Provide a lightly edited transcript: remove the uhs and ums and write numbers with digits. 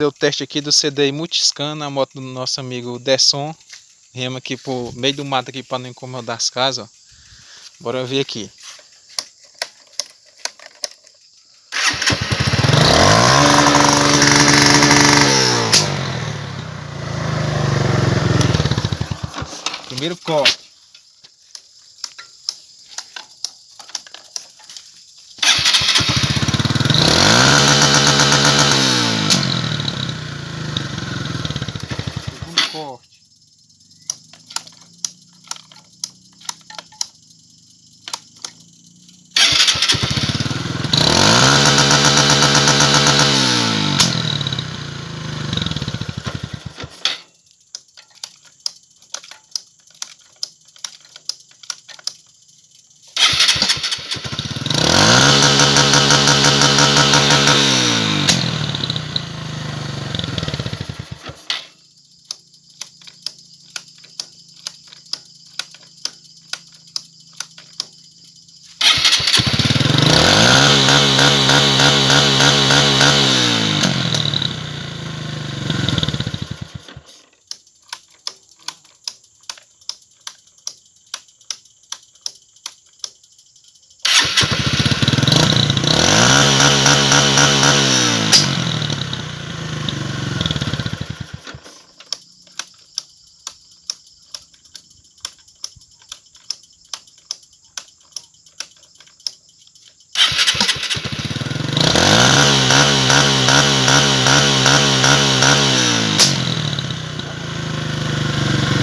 O teste aqui do CDI Multiscan na moto do nosso amigo Desson. Rema aqui pro meio do mato aqui para não incomodar as casas, ó. Bora ver aqui. Primeiro corte.